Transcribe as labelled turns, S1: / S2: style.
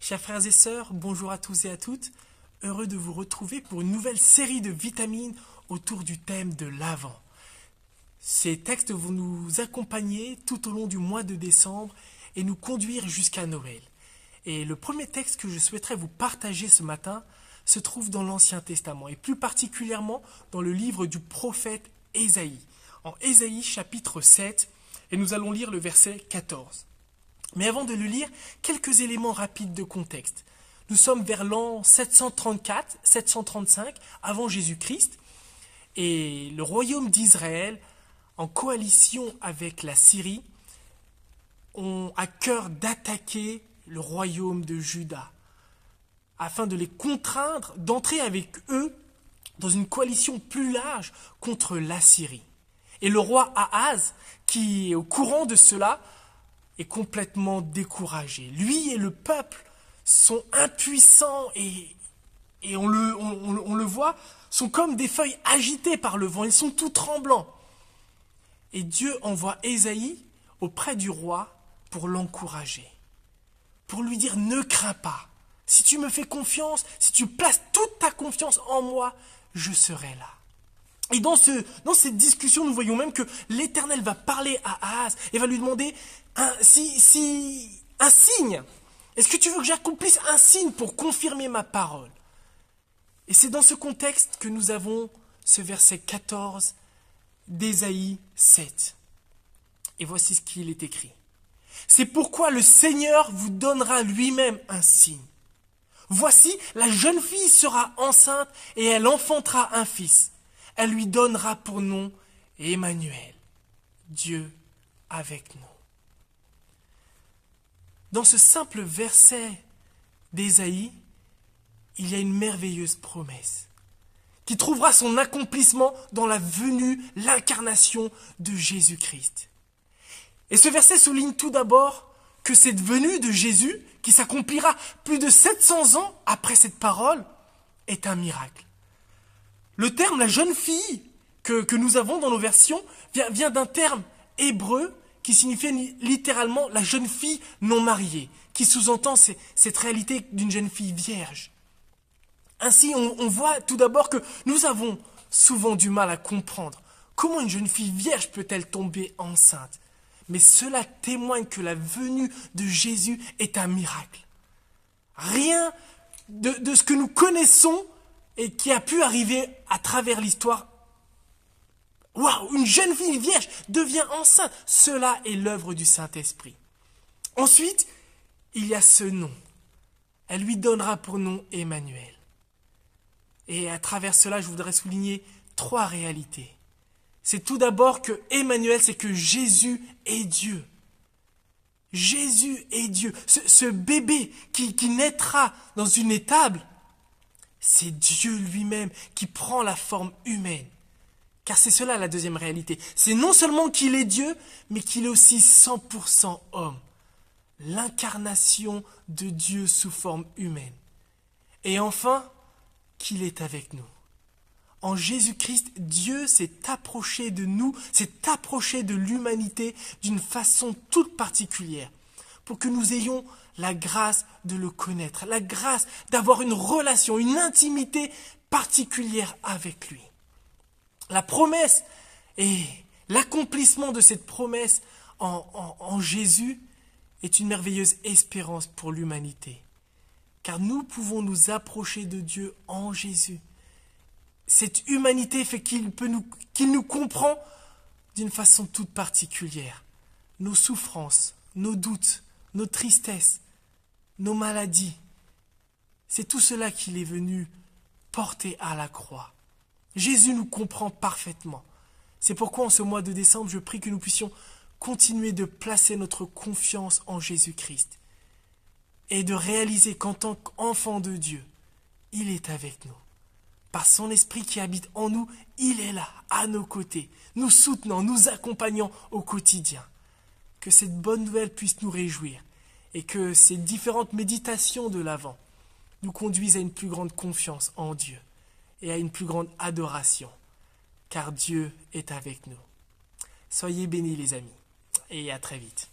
S1: Chers frères et sœurs, bonjour à tous et à toutes. Heureux de vous retrouver pour une nouvelle série de vitamines autour du thème de l'Avent. Ces textes vont nous accompagner tout au long du mois de décembre et nous conduire jusqu'à Noël. Et le premier texte que je souhaiterais vous partager ce matin se trouve dans l'Ancien Testament et plus particulièrement dans le livre du prophète Ésaïe. En Ésaïe chapitre 7 et nous allons lire le verset 14. Mais avant de le lire, quelques éléments rapides de contexte. Nous sommes vers l'an 734-735 avant Jésus-Christ et le royaume d'Israël, en coalition avec la Syrie, ont à cœur d'attaquer le royaume de Juda afin de les contraindre d'entrer avec eux dans une coalition plus large contre la Syrie. Et le roi Ahaz, qui est au courant de cela, est complètement découragé. Lui et le peuple sont impuissants et on le voit, sont comme des feuilles agitées par le vent. Ils sont tout tremblants. Et Dieu envoie Ésaïe auprès du roi pour l'encourager, pour lui dire « Ne crains pas. Si tu me fais confiance, si tu places toute ta confiance en moi, je serai là. » Et dans cette discussion, nous voyons même que l'Éternel va parler à Ahaz et va lui demander un signe. Est-ce que tu veux que j'accomplisse un signe pour confirmer ma parole? Et c'est dans ce contexte que nous avons ce verset 14 d'Ésaïe 7. Et voici ce qu'il est écrit. C'est pourquoi le Seigneur vous donnera lui-même un signe. Voici, la jeune fille sera enceinte et elle enfantera un fils. Elle lui donnera pour nom Emmanuel, Dieu avec nous. Dans ce simple verset d'Ésaïe, il y a une merveilleuse promesse qui trouvera son accomplissement dans la venue, l'incarnation de Jésus-Christ. Et ce verset souligne tout d'abord que cette venue de Jésus, qui s'accomplira plus de 700 ans après cette parole, est un miracle. Le terme « la jeune fille » que nous avons dans nos versions vient d'un terme hébreu qui signifie littéralement « la jeune fille non mariée », qui sous-entend cette réalité d'une jeune fille vierge. Ainsi, on voit tout d'abord que nous avons souvent du mal à comprendre comment une jeune fille vierge peut-elle tomber enceinte. Mais cela témoigne que la venue de Jésus est un miracle. Rien de ce que nous connaissons et qui a pu arriver à travers l'histoire. Waouh, une jeune fille vierge devient enceinte. Cela est l'œuvre du Saint-Esprit. Ensuite, il y a ce nom. Elle lui donnera pour nom Emmanuel. Et à travers cela, je voudrais souligner 3 réalités. C'est tout d'abord que Emmanuel, c'est que Jésus est Dieu. Jésus est Dieu. Ce bébé qui naîtra dans une étable, c'est Dieu lui-même qui prend la forme humaine. Car c'est cela la deuxième réalité. C'est non seulement qu'il est Dieu, mais qu'il est aussi 100% homme. L'incarnation de Dieu sous forme humaine. Et enfin, qu'il est avec nous. En Jésus-Christ, Dieu s'est approché de nous, s'est approché de l'humanité d'une façon toute particulière, pour que nous ayons la grâce de le connaître, la grâce d'avoir une relation, une intimité particulière avec lui. La promesse et l'accomplissement de cette promesse en Jésus est une merveilleuse espérance pour l'humanité. Car nous pouvons nous approcher de Dieu en Jésus. Cette humanité fait qu'il nous comprend d'une façon toute particulière. Nos souffrances, nos doutes, nos tristesses, nos maladies. C'est tout cela qu'il est venu porter à la croix. Jésus nous comprend parfaitement. C'est pourquoi en ce mois de décembre, je prie que nous puissions continuer de placer notre confiance en Jésus-Christ et de réaliser qu'en tant qu'enfant de Dieu, il est avec nous. Par son esprit qui habite en nous, il est là, à nos côtés, nous soutenant, nous accompagnant au quotidien. Que cette bonne nouvelle puisse nous réjouir et que ces différentes méditations de l'Avent nous conduisent à une plus grande confiance en Dieu et à une plus grande adoration, car Dieu est avec nous. Soyez bénis les amis, et à très vite.